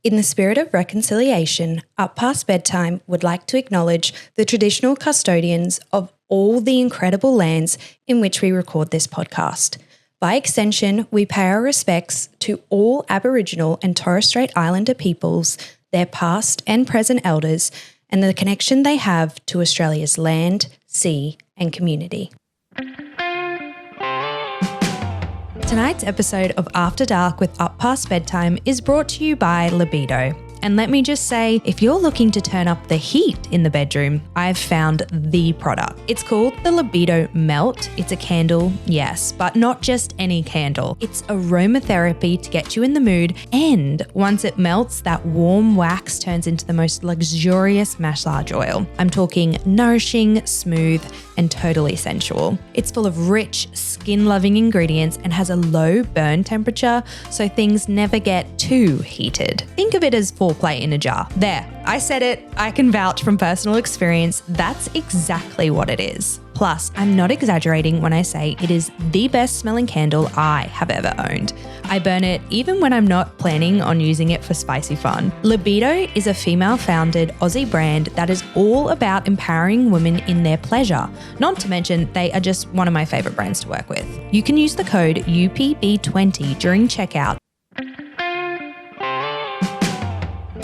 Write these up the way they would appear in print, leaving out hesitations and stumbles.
In the spirit of reconciliation, Up Past Bedtime would like to acknowledge the traditional custodians of all the incredible lands in which we record this podcast. By extension, we pay our respects to all Aboriginal and Torres Strait Islander peoples, their past and present elders, and the connection they have to Australia's land, sea, and community. Tonight's episode of After Dark with Up Past Bedtime is brought to you by Libido. And let me just say, if you're looking to turn up the heat in the bedroom, I've found the product. It's called the Libido Melt. It's a candle, yes, but not just any candle. It's aromatherapy to get you in the mood, and once it melts, that warm wax turns into the most luxurious massage oil. I'm talking nourishing, smooth, and totally sensual. It's full of rich, skin-loving ingredients and has a low burn temperature, so things never get too heated. Think of it as foreplay in a jar. There, I said it. I can vouch from personal experience. That's exactly what it is. Plus, I'm not exaggerating when I say it is the best smelling candle I have ever owned. I burn it even when I'm not planning on using it for spicy fun. Libido is a female-founded Aussie brand that is all about empowering women in their pleasure. Not to mention, they are just one of my favorite brands to work with. You can use the code UPB20 during checkout.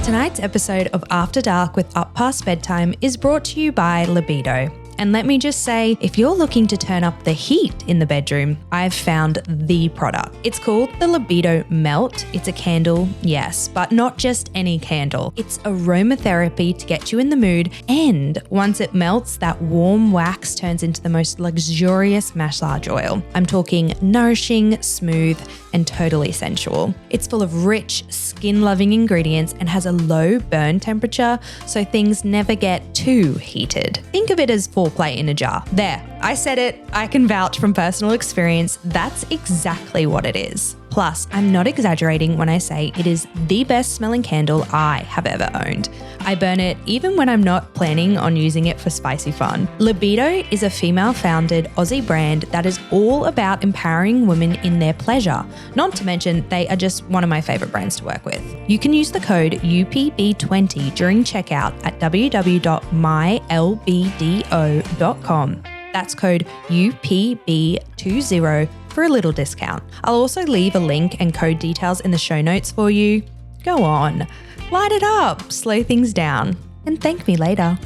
Tonight's episode of After Dark with Up Past Bedtime is brought to you by Libido. And let me just say, if you're looking to turn up the heat in the bedroom, I've found the product. It's called the Libido Melt. It's a candle, yes, but not just any candle. It's aromatherapy to get you in the mood, and once it melts, that warm wax turns into the most luxurious massage oil. I'm talking nourishing, smooth, and totally sensual. It's full of rich, skin-loving ingredients and has a low burn temperature, so things never get too heated. Think of it as foreplay in a jar. There, I said it. I can vouch from personal experience. That's exactly what it is. Plus, I'm not exaggerating when I say it is the best smelling candle I have ever owned. I burn it even when I'm not planning on using it for spicy fun. Libido is a female-founded Aussie brand that is all about empowering women in their pleasure. Not to mention, they are just one of my favorite brands to work with. You can use the code UPB20 during checkout at www.mylbdo.com. That's code UPB20 for a little discount. I'll also leave a link and code details in the show notes for you. Go on, light it up, slow things down, and thank me later.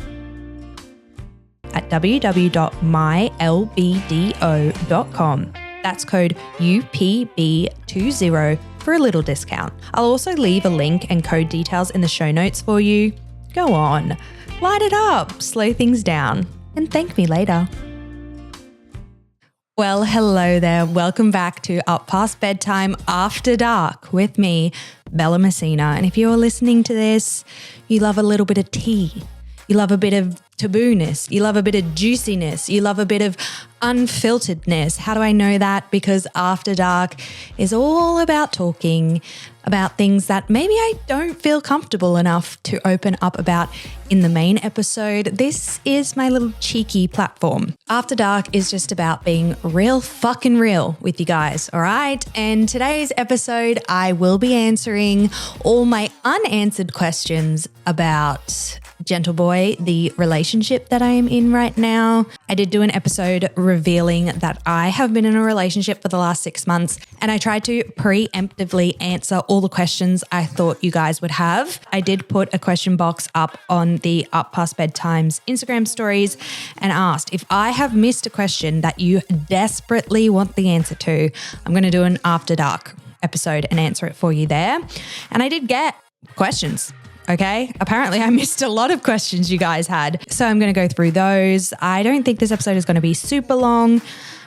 At www.mylbdo.com. That's code UPB20 for a little discount. I'll also leave a link and code details in the show notes for you. Go on, light it up, slow things down, and thank me later. Well, hello there. Welcome back to Up Past Bedtime After Dark with me, Bella Messina. And if you're listening to this, you love a little bit of tea. You love a bit of taboo-ness. You love a bit of juiciness. You love a bit of unfilteredness. How do I know that? Because After Dark is all about talking about things that maybe I don't feel comfortable enough to open up about in the main episode. This is my little cheeky platform. After Dark is just about being real fucking real with you guys, all right? And today's episode, I will be answering all my unanswered questions about Gentle Boy, the relationship that I am in right now. I did do an episode revealing that I have been in a relationship for the last 6 months, and I tried to preemptively answer all the questions I thought you guys would have. I did put a question box up on the Up Past Bedtime's Instagram stories and asked if I have missed a question that you desperately want the answer to, I'm going to do an After Dark episode and answer it for you there. And I did get questions. Okay, apparently I missed a lot of questions you guys had. So I'm going to go through those. I don't think this episode is going to be super long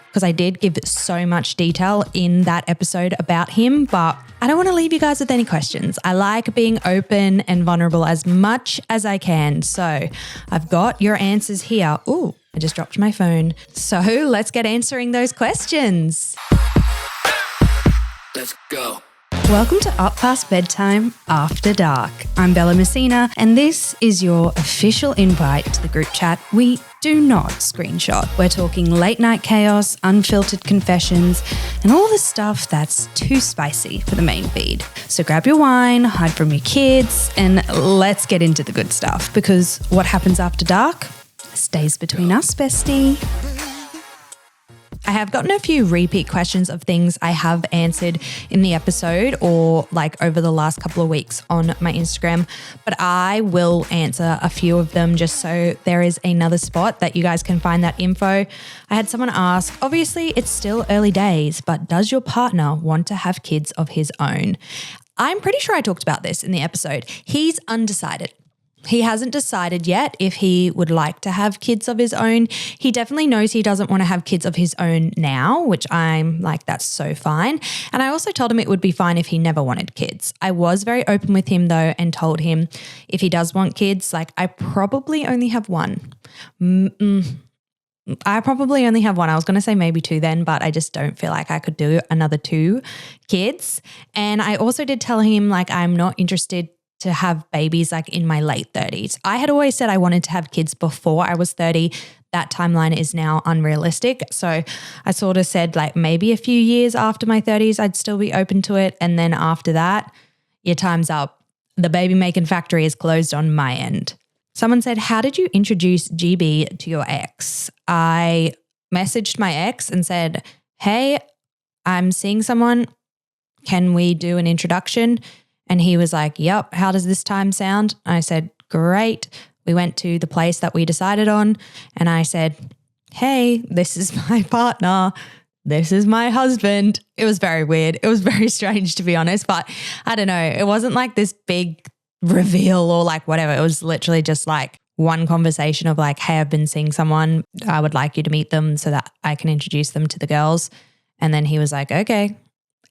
because I did give so much detail in that episode about him, but I don't want to leave you guys with any questions. I like being open and vulnerable as much as I can. So I've got your answers here. Ooh, I just dropped my phone. So let's get answering those questions. Let's go. Welcome to Up Past Bedtime After Dark. I'm Bella Messina, and this is your official invite to the group chat we do not screenshot. We're talking late night chaos, unfiltered confessions, and all the stuff that's too spicy for the main feed. So grab your wine, hide from your kids, and let's get into the good stuff, because what happens after dark stays between us, bestie. I have gotten a few repeat questions of things I have answered in the episode or like over the last couple of weeks on my Instagram, but I will answer a few of them just so there is another spot that you guys can find that info. I had someone ask, obviously it's still early days, but does your partner want to have kids of his own? I'm pretty sure I talked about this in the episode. He's undecided. He hasn't decided yet if he would like to have kids of his own. He definitely knows he doesn't want to have kids of his own now, which I'm like, that's so fine. And I also told him it would be fine if he never wanted kids. I was very open with him though and told him if he does want kids, like I probably only have one. I probably only have one. I was going to say maybe two then, but I just don't feel like I could do another 2 kids. And I also did tell him like I'm not interested to have babies like in my late 30s. I had always said I wanted to have kids before I was 30. That timeline is now unrealistic. So I sort of said like maybe a few years after my 30s, I'd still be open to it. And then after that, your time's up. The baby making factory is closed on my end. Someone said, how did you introduce GB to your ex? I messaged my ex and said, hey, I'm seeing someone. Can we do an introduction? And he was like, yep, how does this time sound? I said, great. We went to the place that we decided on and I said, hey, this is my partner. This is my husband. It was very weird. It was very strange to be honest, but I don't know. It wasn't like this big reveal or like whatever. It was literally just like one conversation of like, hey, I've been seeing someone. I would like you to meet them so that I can introduce them to the girls. And then he was like, okay.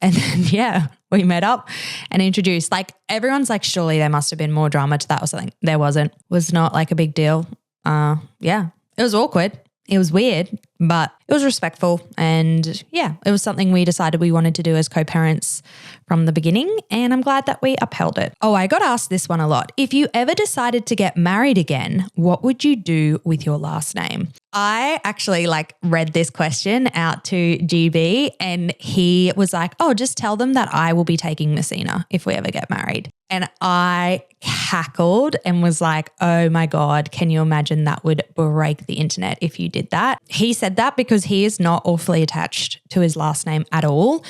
And then, yeah, we met up and introduced. Like everyone's like, surely there must have been more drama to that or something. There wasn't. Was not like a big deal. Yeah, it was awkward. It was weird, but it was respectful. And yeah, it was something we decided we wanted to do as co-parents from the beginning. And I'm glad that we upheld it. Oh, I got asked this one a lot. If you ever decided to get married again, what would you do with your last name? I actually like read this question out to GB and he was like, oh, just tell them that I will be taking Messina if we ever get married. And I cackled and was like, oh my God, can you imagine that would break the internet if you did that? He said that because he is not awfully attached to his last name at all.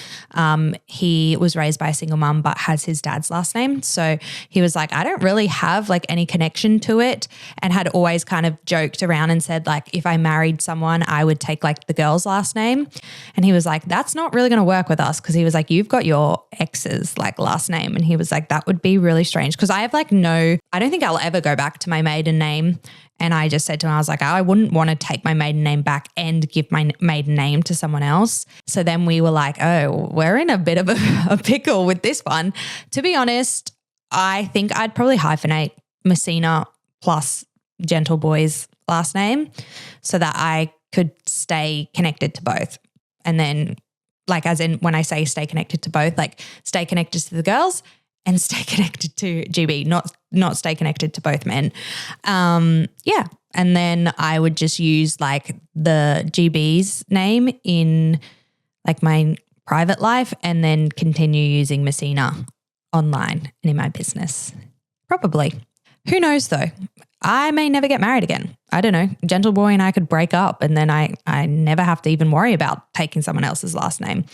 He was raised by a single mum but has his dad's last name. So he was like, I don't really have like any connection to it, and had always kind of joked around and said like, if I married someone, I would take like the girl's last name. And he was like, that's not really going to work with us, because he was like, you've got your ex's like last name. And he was like, that would be really strange because I have like I don't think I'll ever go back to my maiden name. And I just said to him, I was like, I wouldn't want to take my maiden name back and give my maiden name to someone else. So then we were like, oh, we're in a bit of a pickle with this one. To be honest, I think I'd probably hyphenate Messina plus Gentle Boy's last name so that I could stay connected to both. And then like as in when I say stay connected to both, like stay connected to the girls and stay connected to GB, not stay connected to both men. Yeah. And then I would just use like the GB's name in like my private life and then continue using Messina online and in my business. Probably. Who knows though? I may never get married again. I don't know. Gentle Boy and I could break up and then I never have to even worry about taking someone else's last name.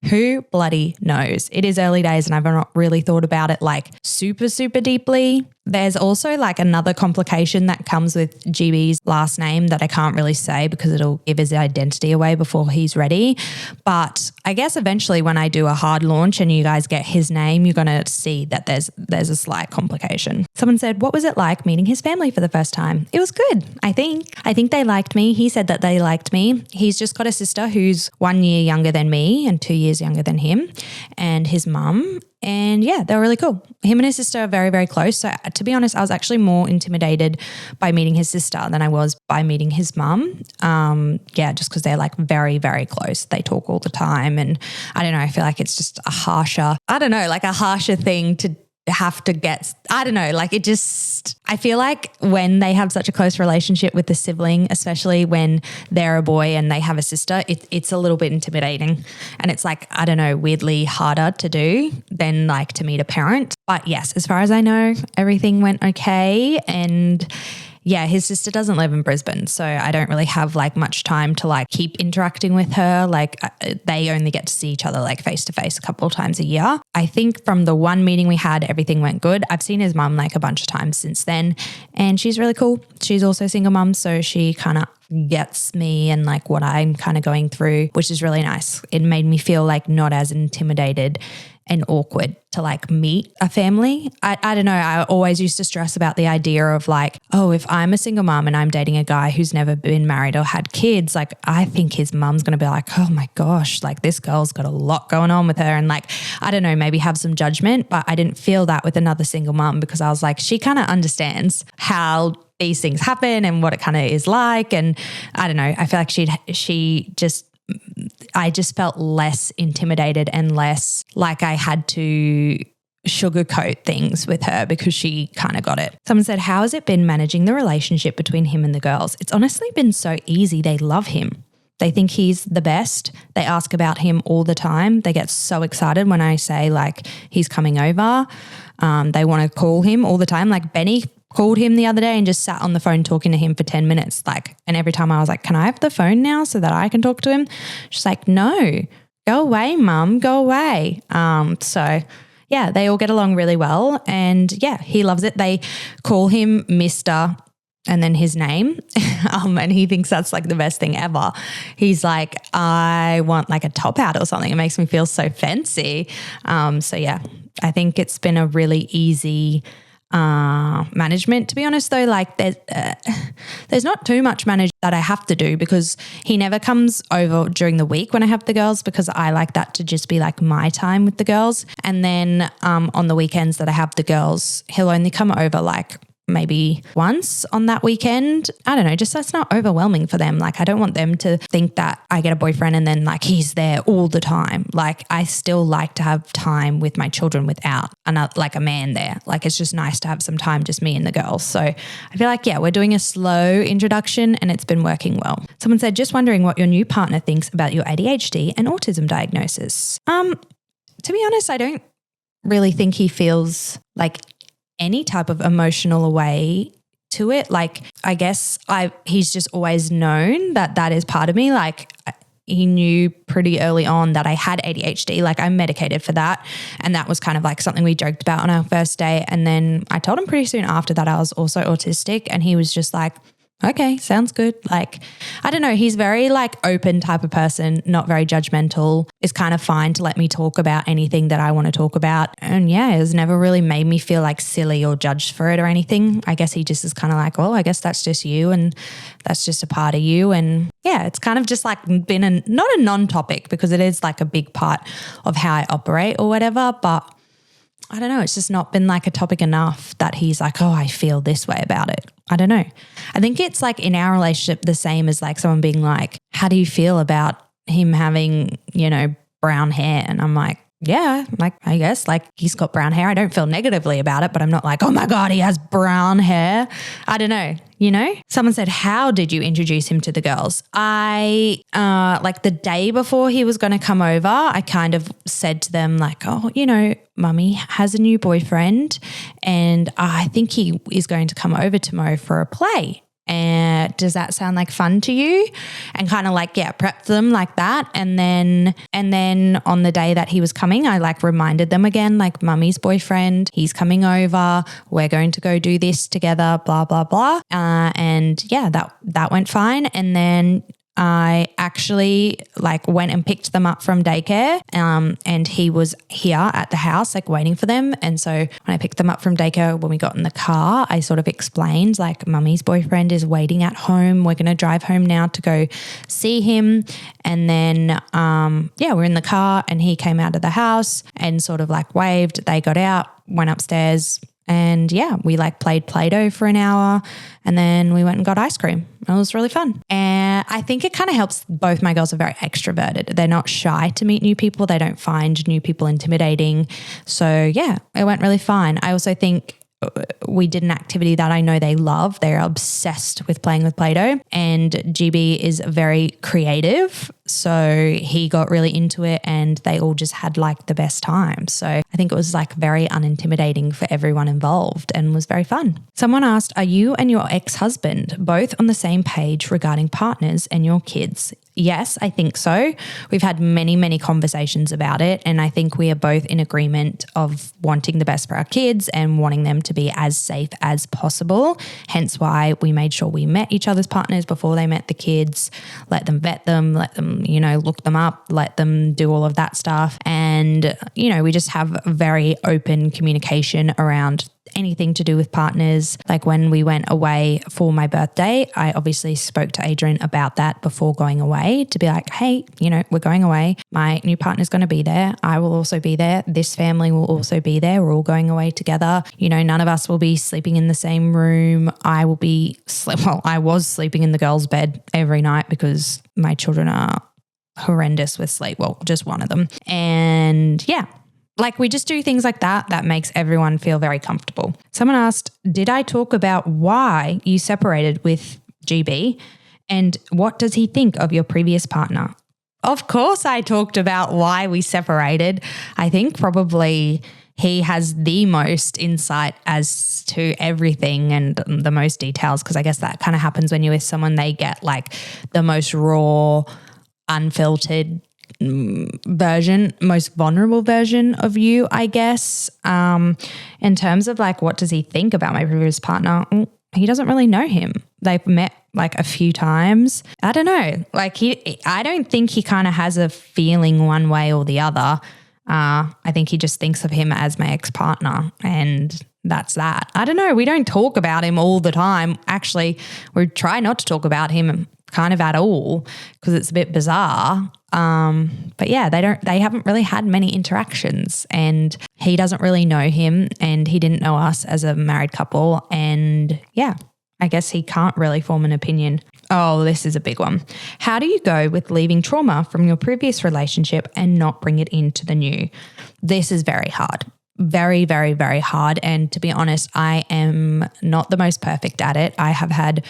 Who bloody knows? It is early days and I've not really thought about it like super, super deeply. There's also like another complication that comes with GB's last name that I can't really say because it'll give his identity away before he's ready. But I guess eventually when I do a hard launch and you guys get his name, you're going to see that there's a slight complication. Someone said, what was it like meeting his family for the first time? It was good, I think. I think they liked me. He said that they liked me. He's just got a sister who's 1 year younger than me and 2 years younger than him, and his mum. And yeah, they were really cool. Him and his sister are very, very close. So to be honest, I was actually more intimidated by meeting his sister than I was by meeting his mum. Just because they're like very, very close. They talk all the time. And I don't know, I feel like it's just a harsher thing to have to get, I don't know, like it just, I feel like when they have such a close relationship with the sibling, especially when they're a boy and they have a sister, it's a little bit intimidating. And it's like, I don't know, weirdly harder to do than like to meet a parent. But yes, as far as I know, everything went okay. And yeah, his sister doesn't live in Brisbane, so I don't really have like much time to like keep interacting with her. Like they only get to see each other like face to face a couple of times a year. I think from the one meeting we had, everything went good. I've seen his mum like a bunch of times since then, and she's really cool. She's also a single mum, so she kind of gets me and like what I'm kind of going through, which is really nice. It made me feel like not as intimidated and awkward to like meet a family. I don't know. I always used to stress about the idea of like, oh, if I'm a single mom and I'm dating a guy who's never been married or had kids, like I think his mum's going to be like, oh my gosh, like this girl's got a lot going on with her. And like, I don't know, maybe have some judgment, but I didn't feel that with another single mom because I was like, she kind of understands how these things happen and what it kind of is like. And I don't know, I feel like I just felt less intimidated and less like I had to sugarcoat things with her because she kind of got it. Someone said, how has it been managing the relationship between him and the girls? It's honestly been so easy. They love him. They think he's the best. They ask about him all the time. They get so excited when I say like he's coming over. They want to call him all the time. Like Benny called him the other day and just sat on the phone talking to him for 10 minutes. Like, and every time I was like, can I have the phone now so that I can talk to him? She's like, no, go away, mum, go away. So yeah, they all get along really well. And yeah, he loves it. They call him Mr. and then his name. And he thinks that's like the best thing ever. He's like, I want like a top hat or something. It makes me feel so fancy. So yeah, I think it's been a really easy management. To be honest though, like there's not too much management that I have to do because he never comes over during the week when I have the girls because I like that to just be like my time with the girls. And then on the weekends that I have the girls, he'll only come over like maybe once on that weekend. I don't know, just so it's not overwhelming for them. Like I don't want them to think that I get a boyfriend and then like he's there all the time. Like I still like to have time with my children without like a man there. Like it's just nice to have some time, just me and the girls. So I feel like, yeah, we're doing a slow introduction and it's been working well. Someone said, just wondering what your new partner thinks about your ADHD and autism diagnosis. To be honest, I don't really think he feels like any type of emotional way to it. Like, I guess he's just always known that is part of me. Like he knew pretty early on that I had ADHD, like I'm medicated for that. And that was kind of like something we joked about on our first date. And then I told him pretty soon after that I was also autistic and he was just like, okay, sounds good. Like, I don't know. He's very like open type of person, not very judgmental. It's kind of fine to let me talk about anything that I want to talk about. And yeah, it has never really made me feel like silly or judged for it or anything. I guess he just is kind of like, well, I guess that's just you and that's just a part of you. And yeah, it's kind of just like been not a non-topic because it is like a big part of how I operate or whatever, but I don't know. It's just not been like a topic enough that he's like, oh, I feel this way about it. I don't know. I think it's like in our relationship the same as like someone being like, how do you feel about him having, brown hair? And I'm like, yeah, like I guess like he's got brown hair. I don't feel negatively about it, but I'm not like, oh my God, he has brown hair. I don't know. Someone said, how did you introduce him to the girls? I, like the day before he was going to come over, I kind of said to them like, oh, mummy has a new boyfriend and I think he is going to come over tomorrow for a play. And does that sound like fun to you? And kind of like, yeah, prepped them like that. And then on the day that he was coming, I like reminded them again, like mummy's boyfriend, he's coming over. We're going to go do this together, blah, blah, blah. And yeah, that went fine. And then I actually went and picked them up from daycare, and he was here at the house waiting for them. And so when I picked them up from daycare, when we got in the car, I sort of explained Mummy's boyfriend is waiting at home. We're going to drive home now to go see him. And then, we're in the car and he came out of the house and sort of waved. They got out, went upstairs, and we played Play-Doh for an hour, and then we went and got ice cream. It was really fun. And I think it kind of helps. Both my girls are very extroverted. They're not shy to meet new people. They don't find new people intimidating. So it went really fine. I also think we did an activity that I know they love. They're obsessed with playing with Play-Doh, and GB is very creative. So he got really into it and they all just had the best time. So I think it was very unintimidating for everyone involved and was very fun. Someone asked, are you and your ex-husband both on the same page regarding partners and your kids? Yes, I think so. We've had many, many conversations about it, and I think we are both in agreement of wanting the best for our kids and wanting them to be as safe as possible. Hence why we made sure we met each other's partners before they met the kids, let them vet them, let them, look them up, let them do all of that stuff. And, we just have very open communication around anything to do with partners. When we went away for my birthday, I obviously spoke to Adrian about that before going away to be hey, we're going away. My new partner's going to be there. I will also be there. This family will also be there. We're all going away together. None of us will be sleeping in the same room. I was sleeping in the girls' bed every night because my children are horrendous with sleep. Well, just one of them. And we just do things like that. That makes everyone feel very comfortable. Someone asked, did I talk about why you separated with GB and what does he think of your previous partner? Of course I talked about why we separated. I think probably he has the most insight as to everything and the most details, because I guess that kind of happens when you're with someone. They get the most raw, unfiltered version, most vulnerable version of you, I guess. In terms of what does he think about my previous partner? He doesn't really know him. They've met a few times. I don't know. I don't think he kind of has a feeling one way or the other. I think he just thinks of him as my ex-partner, and that's that. I don't know. We don't talk about him all the time. Actually, we try not to talk about him kind of at all because it's a bit bizarre. But they haven't really had many interactions, and he doesn't really know him and he didn't know us as a married couple. And I guess he can't really form an opinion. Oh, this is a big one. How do you go with leaving trauma from your previous relationship and not bring it into the new? This is very hard. Very, very, very hard. And to be honest, I am not the most perfect at it. I have had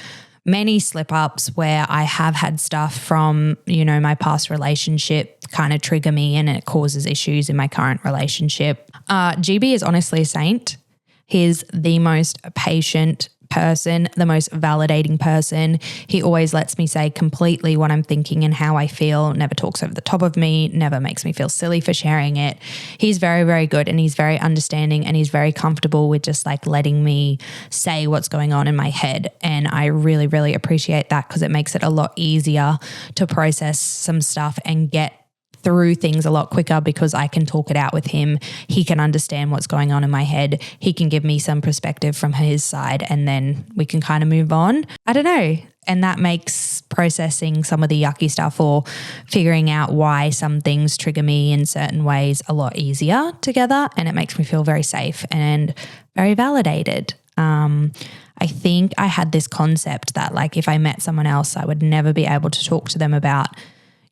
many slip-ups where I have had stuff from, my past relationship kind of trigger me and it causes issues in my current relationship. GB is honestly a saint. He's the most patient person, the most validating person. He always lets me say completely what I'm thinking and how I feel, never talks over the top of me, never makes me feel silly for sharing it. He's very, very good and he's very understanding and he's very comfortable with just letting me say what's going on in my head. And I really, really appreciate that because it makes it a lot easier to process some stuff and get through things a lot quicker because I can talk it out with him. He can understand what's going on in my head. He can give me some perspective from his side and then we can kind of move on. I don't know. And that makes processing some of the yucky stuff or figuring out why some things trigger me in certain ways a lot easier together. And it makes me feel very safe and very validated. I think I had this concept that if I met someone else, I would never be able to talk to them about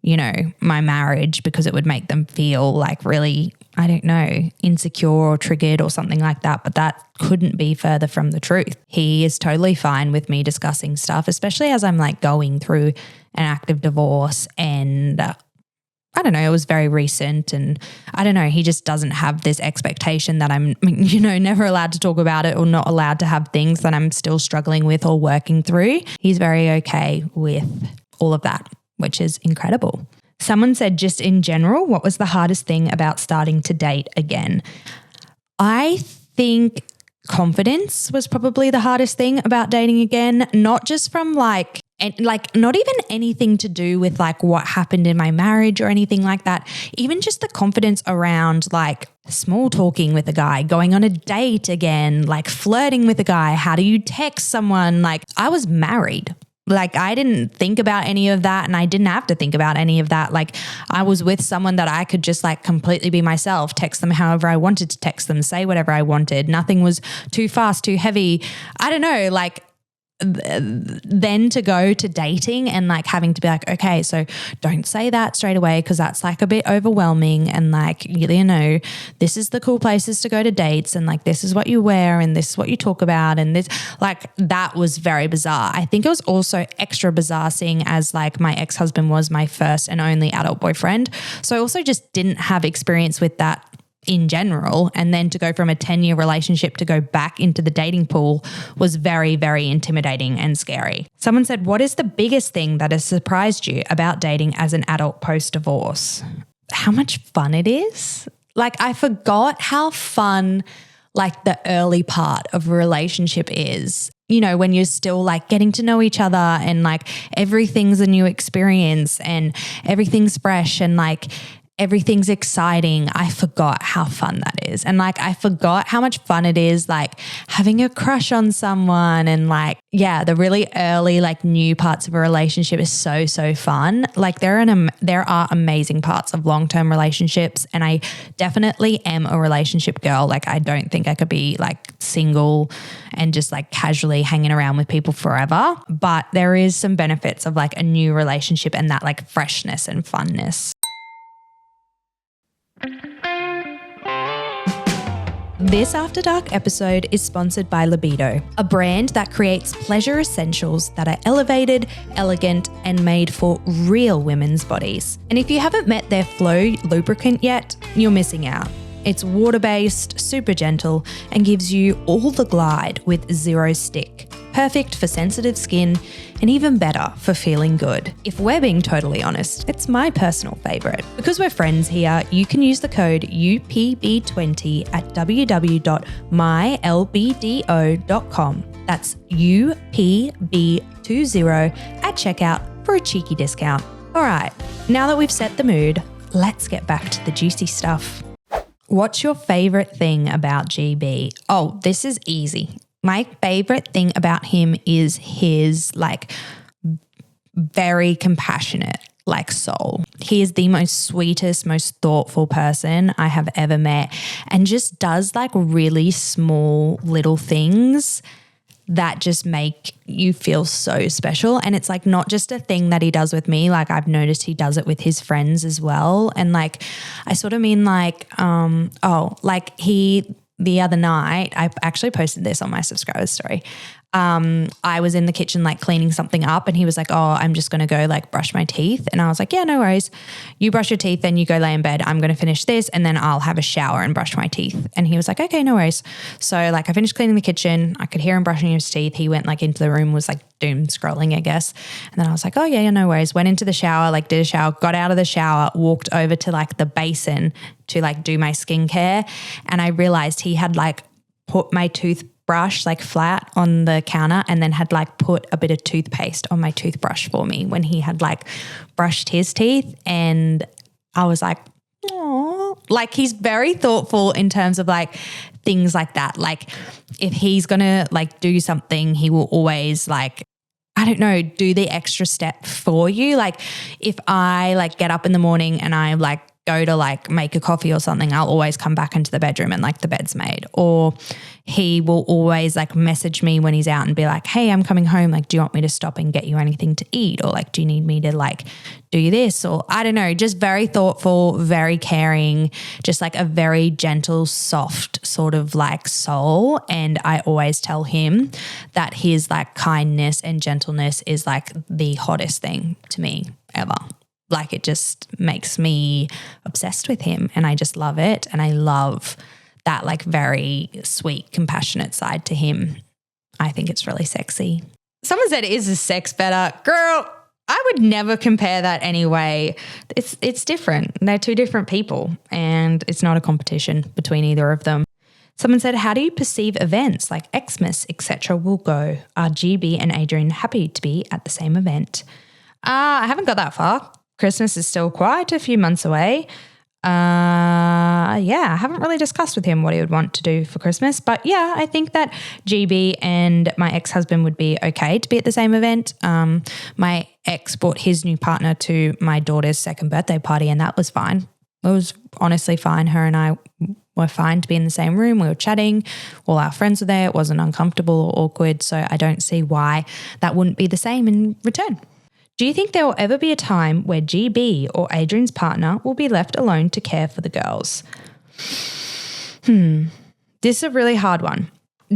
my marriage because it would make them feel really, I don't know, insecure or triggered or something like that. But that couldn't be further from the truth. He is totally fine with me discussing stuff, especially as I'm going through an active divorce and I don't know, it was very recent and I don't know, he just doesn't have this expectation that I'm, never allowed to talk about it or not allowed to have things that I'm still struggling with or working through. He's very okay with all of that, which is incredible. Someone said, just in general, what was the hardest thing about starting to date again? I think confidence was probably the hardest thing about dating again, not just from And like not even anything to do with like what happened in my marriage or anything like that. Even just the confidence around like small talking with a guy, going on a date again, like flirting with a guy. How do you text someone? Like I was married. Like I didn't think about any of that and I didn't have to think about any of that. Like I was with someone that I could just like completely be myself, text them however I wanted to text them, say whatever I wanted. Nothing was too fast, too heavy. I don't know, like then to go to dating and like having to be like, okay, so don't say that straight away because that's like a bit overwhelming, and like, you know, this is the cool places to go to dates and like this is what you wear and this is what you talk about, and this, like that was very bizarre. I think it was also extra bizarre seeing as like my ex-husband was my first and only adult boyfriend. So I also just didn't have experience with that in general, and then to go from a 10-year relationship to go back into the dating pool was very, very intimidating and scary. Someone said, what is the biggest thing that has surprised you about dating as an adult post-divorce? How much fun it is. Like I forgot how fun like the early part of a relationship is. You know, when you're still like getting to know each other and like everything's a new experience and everything's fresh and like everything's exciting. I forgot how fun that is. And like, I forgot how much fun it is, like having a crush on someone and like, yeah, the really early, like new parts of a relationship is so, so fun. Like there are amazing parts of long-term relationships, and I definitely am a relationship girl. Like I don't think I could be like single and just like casually hanging around with people forever. But there is some benefits of like a new relationship and that like freshness and funness. This After Dark episode is sponsored by Libido, a brand that creates pleasure essentials that are elevated, elegant, and made for real women's bodies. And if you haven't met their Flow lubricant yet, you're missing out. It's water-based, super gentle, and gives you all the glide with zero stick. Perfect for sensitive skin and even better for feeling good. If we're being totally honest, it's my personal favorite. Because we're friends here, you can use the code UPB20 at www.mylbdo.com. That's UPB20 at checkout for a cheeky discount. All right, now that we've set the mood, let's get back to the juicy stuff. What's your favorite thing about GB? Oh, this is easy. My favorite thing about him is his like very compassionate like soul. He is the most sweetest, most thoughtful person I have ever met, and just does like really small little things that just make you feel so special. And it's like not just a thing that he does with me, like I've noticed he does it with his friends as well. And like I sort of mean like the other night, I actually posted this on my subscriber story. I was in the kitchen like cleaning something up, and he was like, oh, I'm just going to go like brush my teeth. And I was like, yeah, no worries. You brush your teeth, then you go lay in bed. I'm going to finish this and then I'll have a shower and brush my teeth. And he was like, okay, no worries. So like I finished cleaning the kitchen. I could hear him brushing his teeth. He went like into the room, was like doom scrolling, I guess. And then I was like, oh yeah, no worries. Went into the shower, like did a shower, got out of the shower, walked over to like the basin to like do my skincare. And I realized he had like put my toothbrush like flat on the counter and then had like put a bit of toothpaste on my toothbrush for me when he had like brushed his teeth. And I was like, oh, like he's very thoughtful in terms of like things like that. Like if he's going to like do something, he will always like, I don't know, do the extra step for you. Like if I like get up in the morning and I like go to like make a coffee or something, I'll always come back into the bedroom and like the bed's made. Or he will always like message me when he's out and be like, hey, I'm coming home. Like, do you want me to stop and get you anything to eat? Or like, do you need me to like do this? Or I don't know, just very thoughtful, very caring, just like a very gentle, soft sort of like soul. And I always tell him that his like kindness and gentleness is like the hottest thing to me ever. Like it just makes me obsessed with him, and I just love it. And I love that like very sweet, compassionate side to him. I think it's really sexy. Someone said, is the sex better? Girl, I would never compare that anyway. It's different. They're two different people, and it's not a competition between either of them. Someone said, how do you perceive events like Xmas, etc. will go? Are GB and Adrian happy to be at the same event? I haven't got that far. Christmas is still quite a few months away. I haven't really discussed with him what he would want to do for Christmas. But yeah, I think that GB and my ex-husband would be okay to be at the same event. My ex brought his new partner to my daughter's second birthday party, and that was fine. It was honestly fine. Her and I were fine to be in the same room. We were chatting. All our friends were there. It wasn't uncomfortable or awkward. So I don't see why that wouldn't be the same in return. Do you think there will ever be a time where GB or Adrian's partner will be left alone to care for the girls? This is a really hard one.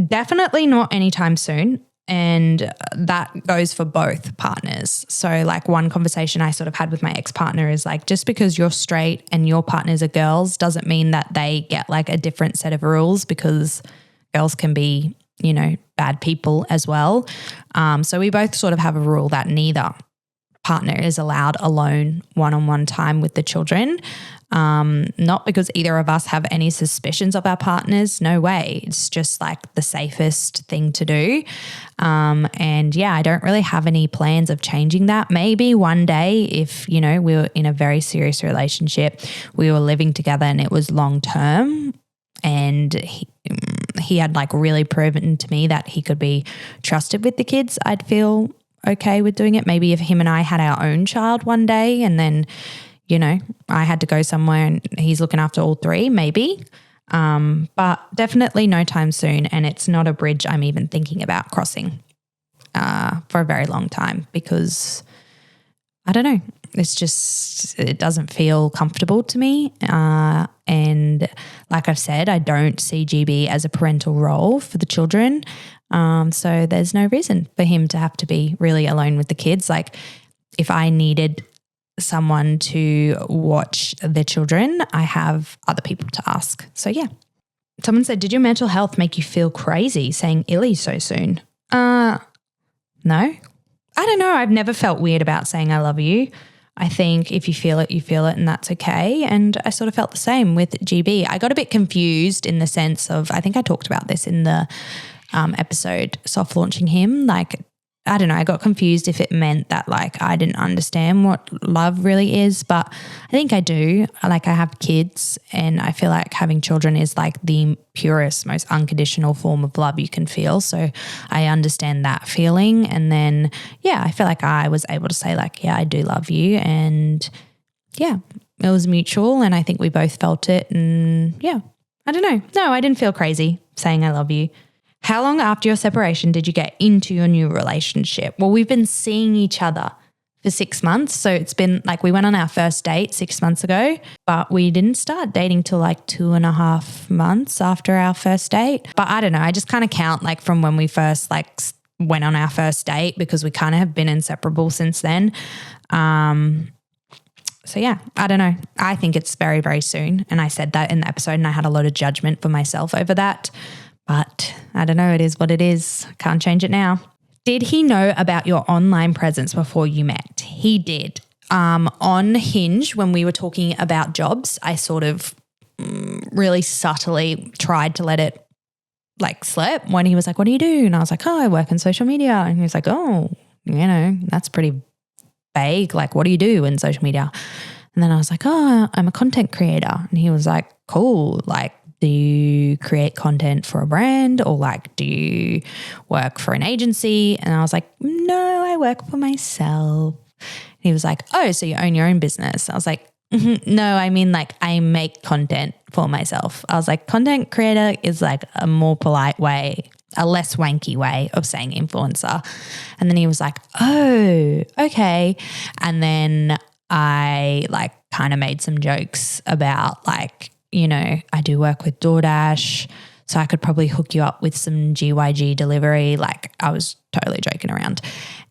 Definitely not anytime soon. And that goes for both partners. So like one conversation I sort of had with my ex-partner is like, just because you're straight and your partners are girls doesn't mean that they get like a different set of rules, because girls can be, bad people as well. So we both sort of have a rule that neither partner is allowed alone one-on-one time with the children. Not because either of us have any suspicions of our partners. No way. It's just like the safest thing to do. I don't really have any plans of changing that. Maybe one day if, we were in a very serious relationship, we were living together and it was long-term, and he had like really proven to me that he could be trusted with the kids, I'd feel okay with doing it. Maybe if him and I had our own child one day and then, I had to go somewhere and he's looking after all three, maybe. But definitely no time soon. And it's not a bridge I'm even thinking about crossing for a very long time, because I don't know. It doesn't feel comfortable to me. And like I've said, I don't see GB as a parental role for the children. So there's no reason for him to have to be really alone with the kids. Like if I needed someone to watch the children, I have other people to ask. So yeah. Someone said, did your mental health make you feel crazy saying Illy so soon? No. I don't know. I've never felt weird about saying I love you. I think if you feel it, and that's okay. And I sort of felt the same with GB. I got a bit confused in the sense of, I think I talked about this in the episode soft launching him. Like, I don't know, I got confused if it meant that like I didn't understand what love really is, but I think I do. Like I have kids and I feel like having children is like the purest, most unconditional form of love you can feel. So I understand that feeling. And then, I feel like I was able to say like, I do love you. And it was mutual and I think we both felt it. And I don't know. No, I didn't feel crazy saying I love you. How long after your separation did you get into your new relationship? Well, we've been seeing each other for 6 months. So it's been like we went on our first date 6 months ago, but we didn't start dating till like 2.5 months after our first date. But I don't know. I just kind of count like from when we first like went on our first date, because we kind of have been inseparable since then. I don't know. I think it's very, very soon. And I said that in the episode and I had a lot of judgment for myself over that. But I don't know, it is what it is. Can't change it now. Did he know about your online presence before you met? He did. On Hinge, when we were talking about jobs, I sort of really subtly tried to let it like slip when he was like, what do you do? And I was like, I work in social media. And he was like, that's pretty vague. Like, what do you do in social media? And then I was like, I'm a content creator. And he was like, cool. Like, do you create content for a brand or like do you work for an agency? And I was like, no, I work for myself. And he was like, oh, so you own your own business? I was like, no, I mean like I make content for myself. I was like, content creator is like a more polite way, a less wanky way of saying influencer. And then he was like, oh, okay. And then I like kind of made some jokes about like, I do work with DoorDash, so I could probably hook you up with some GYG delivery. Like I was totally joking around.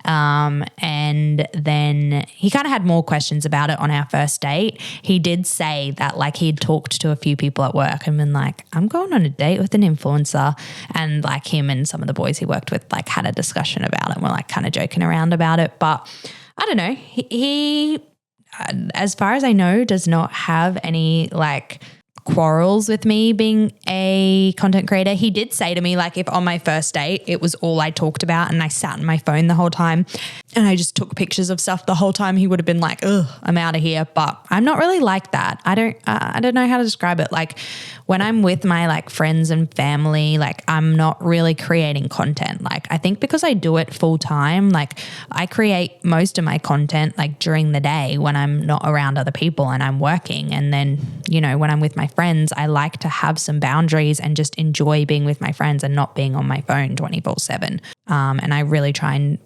And then he kind of had more questions about it on our first date. He did say that like he'd talked to a few people at work and been like, I'm going on a date with an influencer. And like him and some of the boys he worked with like had a discussion about it and were like kind of joking around about it. But I don't know. He as far as I know, does not have any like quarrels with me being a content creator. He did say to me, like, if on my first date, it was all I talked about and I sat on my phone the whole time and I just took pictures of stuff the whole time, he would have been like, ugh, I'm out of here. But I'm not really like that. I don't know how to describe it. Like when I'm with my like friends and family, like I'm not really creating content. Like I think because I do it full time, like I create most of my content like during the day when I'm not around other people and I'm working. And then, you know, when I'm with my friends, I like to have some boundaries and just enjoy being with my friends and not being on my phone 24/7. And I really try and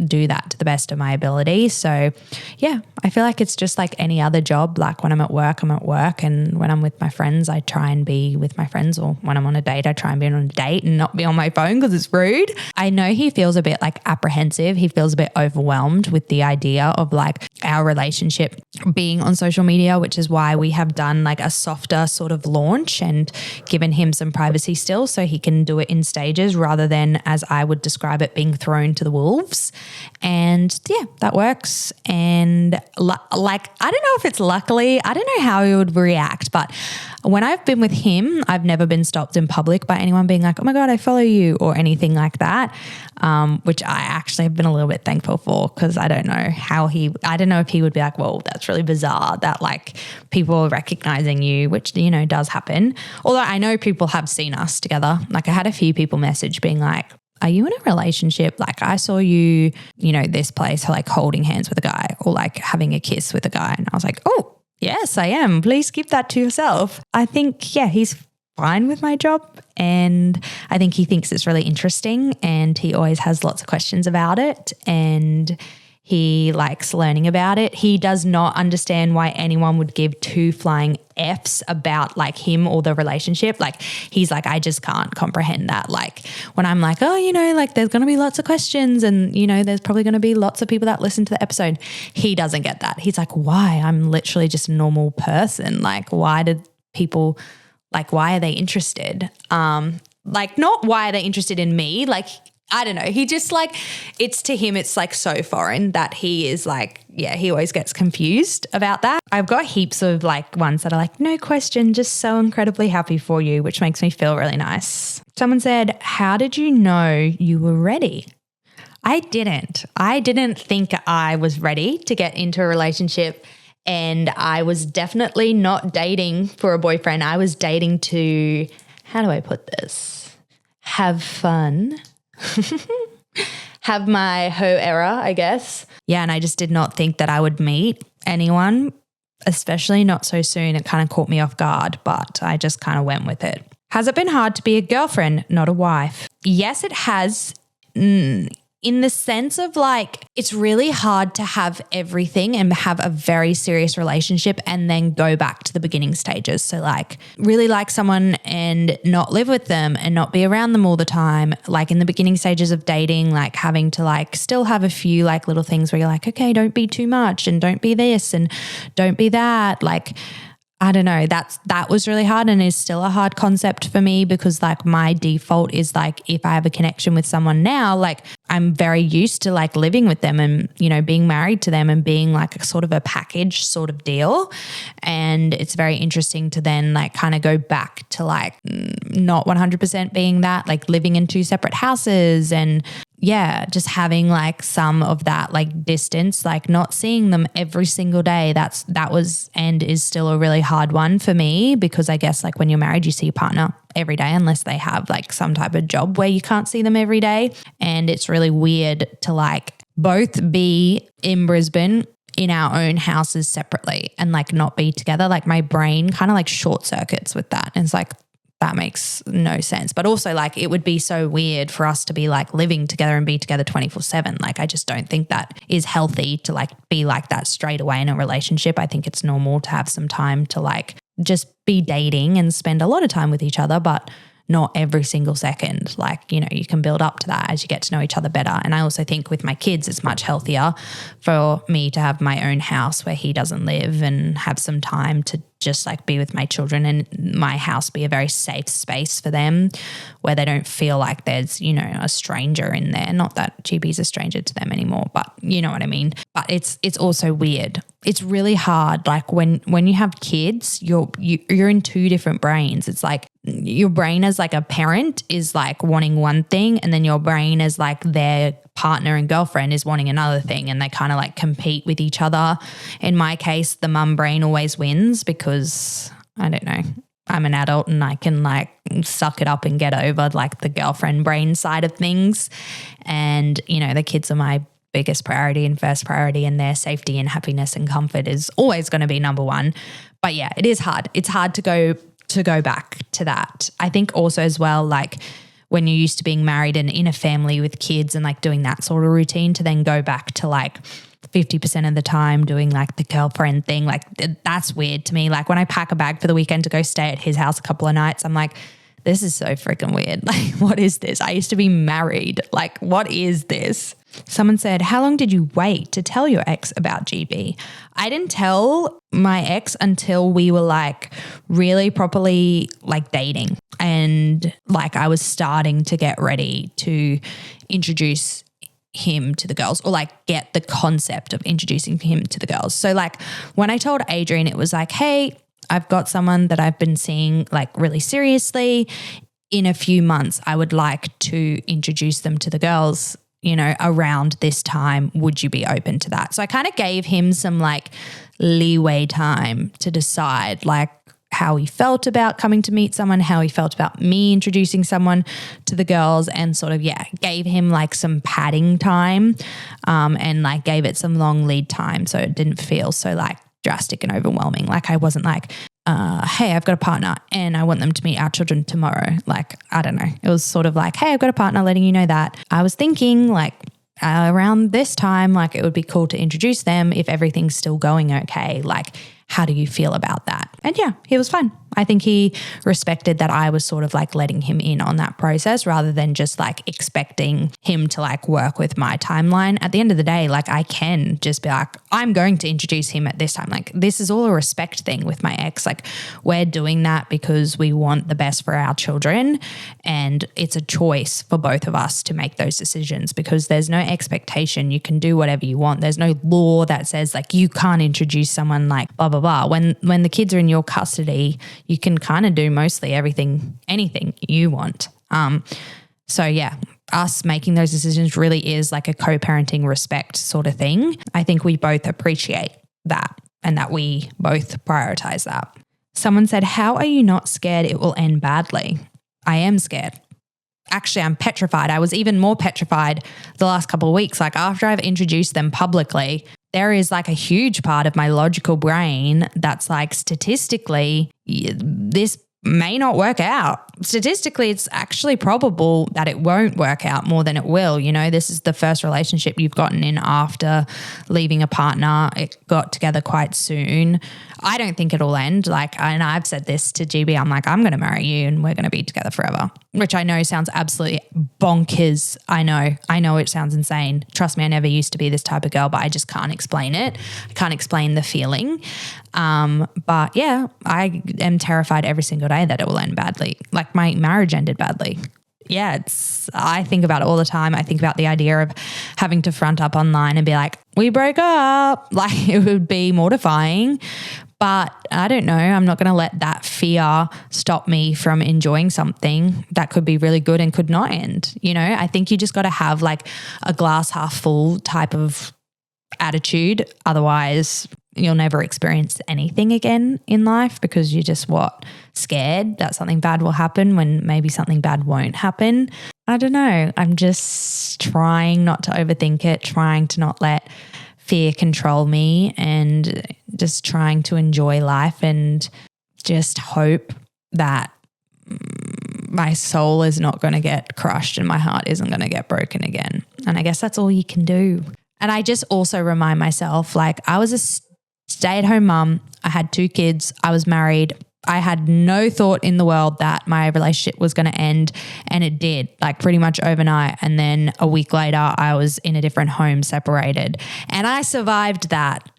do that to the best of my ability. So yeah, I feel like it's just like any other job. Like when I'm at work, I'm at work, and when I'm with my friends, I try and be with my friends, or when I'm on a date, I try and be on a date and not be on my phone because it's rude. I know he feels a bit like apprehensive. He feels a bit overwhelmed with the idea of like our relationship being on social media, which is why we have done like a softer sort of launch and given him some privacy still so he can do it in stages rather than, as I would describe it, being thrown to the wolves. And yeah, that works. And like, I don't know if it's luckily, I don't know how he would react, but when I've been with him, I've never been stopped in public by anyone being like, oh my God, I follow you, or anything like that, which I actually have been a little bit thankful for, because I don't know if he would be like, well, that's really bizarre that like people are recognizing you, which, you know, does happen. Although I know people have seen us together. Like I had a few people message being like, are you in a relationship? Like I saw you, you know, this place, like holding hands with a guy or like having a kiss with a guy. And I was like, oh, yes, I am. Please keep that to yourself. I think, yeah, he's fine with my job, and I think he thinks it's really interesting, and he always has lots of questions about it, and he likes learning about it. He does not understand why anyone would give two flying Fs about like him or the relationship. Like he's like, I just can't comprehend that. Like when I'm like, oh, you know, like there's going to be lots of questions and, you know, there's probably going to be lots of people that listen to the episode. He doesn't get that. He's like, why? I'm literally just a normal person. Like why did people, like why are they interested? Like not why are they interested in me? Like I don't know. He just like, it's to him, it's like so foreign that he is like, yeah, he always gets confused about that. I've got heaps of like ones that are like, no question, just so incredibly happy for you, which makes me feel really nice. Someone said, how did you know you were ready? I didn't think I was ready to get into a relationship, and I was definitely not dating for a boyfriend. I was dating to, how do I put this? Have fun. Have my hoe era, I guess. Yeah, and I just did not think that I would meet anyone, especially not so soon. It kind of caught me off guard, but I just kind of went with it. Has it been hard to be a girlfriend, not a wife? Yes, it has. In the sense of like, it's really hard to have everything and have a very serious relationship and then go back to the beginning stages. So like really like someone and not live with them and not be around them all the time. Like in the beginning stages of dating, like having to like still have a few like little things where you're like, okay, don't be too much and don't be this and don't be that. Like, I don't know, that was really hard and is still a hard concept for me, because like my default is like, if I have a connection with someone now, like I'm very used to like living with them and, you know, being married to them and being like a sort of a package sort of deal. And it's very interesting to then like kind of go back to like not 100% being that, like living in two separate houses and yeah, just having like some of that like distance, like not seeing them every single day. That was and is still a really hard one for me, because I guess like when you're married, you see your partner every day unless they have like some type of job where you can't see them every day. And it's really weird to like both be in Brisbane in our own houses separately and like not be together. Like my brain kind of like short circuits with that. And it's like, that makes no sense. But also like it would be so weird for us to be like living together and be together 24/7. Like I just don't think that is healthy to like be like that straight away in a relationship. I think it's normal to have some time to like just be dating and spend a lot of time with each other, but not every single second. Like, you know, you can build up to that as you get to know each other better. And I also think with my kids, it's much healthier for me to have my own house where he doesn't live and have some time to just like be with my children and my house be a very safe space for them where they don't feel like there's, you know, a stranger in there. Not that GB's a stranger to them anymore, but you know what I mean. But it's also weird. It's really hard. Like when you have kids, you're in two different brains. It's like your brain as like a parent is like wanting one thing, and then your brain as like their partner and girlfriend is wanting another thing, and they kind of like compete with each other. In my case, the mum brain always wins because I don't know, I'm an adult and I can like suck it up and get over like the girlfriend brain side of things. And, you know, the kids are my biggest priority and first priority, and their safety and happiness and comfort is always going to be number one. But yeah, it is hard. It's hard to go back to that. I think also as well, like when you're used to being married and in a family with kids and like doing that sort of routine, to then go back to like 50% of the time doing like the girlfriend thing, like that's weird to me. Like when I pack a bag for the weekend to go stay at his house a couple of nights, I'm like, this is so freaking weird. Like, what is this? I used to be married. Like, what is this? Someone said, how long did you wait to tell your ex about GB? I didn't tell my ex until we were like really properly like dating, and like I was starting to get ready to introduce him to the girls, or like get the concept of introducing him to the girls. So like when I told Adrian, it was like, hey, I've got someone that I've been seeing like really seriously. In a few months, I would like to introduce them to the girls, you know, around this time. Would you be open to that? So I kind of gave him some like leeway time to decide like how he felt about coming to meet someone, how he felt about me introducing someone to the girls, and sort of, yeah, gave him like some padding time and like gave it some long lead time so it didn't feel so like drastic and overwhelming. Like I wasn't like, hey, I've got a partner and I want them to meet our children tomorrow. Like, I don't know. It was sort of like, hey, I've got a partner, letting you know that. I was thinking like around this time, like it would be cool to introduce them if everything's still going okay. Like, how do you feel about that? And yeah, he was fine. I think he respected that I was sort of like letting him in on that process rather than just like expecting him to like work with my timeline. At the end of the day, like I can just be like, I'm going to introduce him at this time. Like this is all a respect thing with my ex. Like we're doing that because we want the best for our children, and it's a choice for both of us to make those decisions because there's no expectation. You can do whatever you want. There's no law that says like you can't introduce someone like blah, blah, blah. When the kids are in your custody, you can kind of do mostly anything you want. So yeah, us making those decisions really is like a co-parenting respect sort of thing. I think we both appreciate that and that we both prioritize that. Someone said, how are you not scared it will end badly? I am scared. Actually, I'm petrified. I was even more petrified the last couple of weeks. Like after I've introduced them publicly, there is like a huge part of my logical brain that's like statistically, this may not work out. Statistically, it's actually probable that it won't work out more than it will. You know, this is the first relationship you've gotten in after leaving a partner. It got together quite soon. I don't think it'll end. Like, and I've said this to GB, I'm like, I'm going to marry you and we're going to be together forever, which I know sounds absolutely bonkers. I know it sounds insane. Trust me, I never used to be this type of girl, but I just can't explain it. I can't explain the feeling. But yeah, I am terrified every single day that it will end badly. Like my marriage ended badly. Yeah, I think about it all the time. I think about the idea of having to front up online and be like, we broke up. Like it would be mortifying. But I don't know. I'm not going to let that fear stop me from enjoying something that could be really good and could not end. You know, I think you just got to have like a glass half full type of attitude. Otherwise, you'll never experience anything again in life because you're just scared that something bad will happen when maybe something bad won't happen. I don't know. I'm just trying not to overthink it, trying to not let fear control me, and just trying to enjoy life and just hope that my soul is not going to get crushed and my heart isn't going to get broken again. And I guess that's all you can do. And I just also remind myself, like I was a stay-at-home mum. I had 2 kids. I was married. I had no thought in the world that my relationship was going to end, and it did, like pretty much overnight. And then a week later, I was in a different home, separated, and I survived that.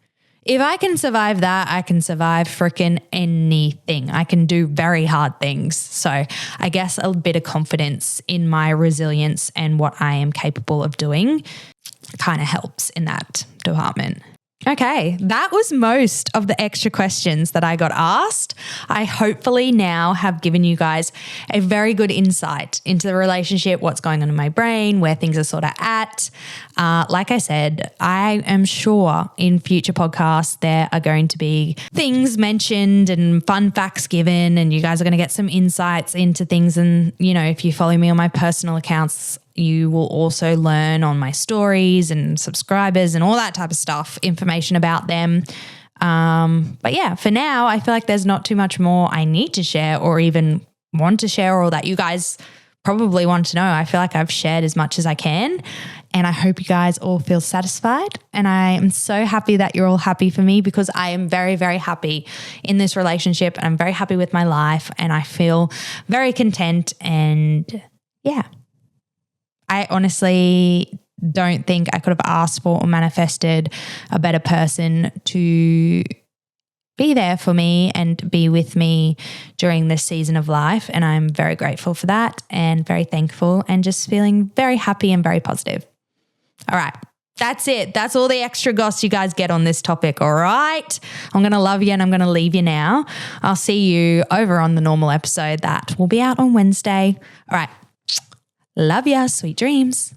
If I can survive that, I can survive freaking anything. I can do very hard things. So I guess a bit of confidence in my resilience and what I am capable of doing kind of helps in that department. Okay, that was most of the extra questions that I got asked. I hopefully now have given you guys a very good insight into the relationship, what's going on in my brain, where things are sort of at. Like I said, I am sure in future podcasts there are going to be things mentioned and fun facts given, and you guys are going to get some insights into things. And, you know, if you follow me on my personal accounts, you will also learn on my stories and subscribers and all that type of stuff, information about them. But yeah, for now, I feel like there's not too much more I need to share or even want to share, or that you guys probably want to know. I feel like I've shared as much as I can, and I hope you guys all feel satisfied. And I am so happy that you're all happy for me, because I am very, very happy in this relationship, and I'm very happy with my life, and I feel very content. And yeah, I honestly don't think I could have asked for or manifested a better person to be there for me and be with me during this season of life. And I'm very grateful for that and very thankful and just feeling very happy and very positive. All right. That's it. That's all the extra goss you guys get on this topic. All right. I'm going to love you and I'm going to leave you now. I'll see you over on the normal episode that will be out on Wednesday. All right. Love ya. Sweet dreams.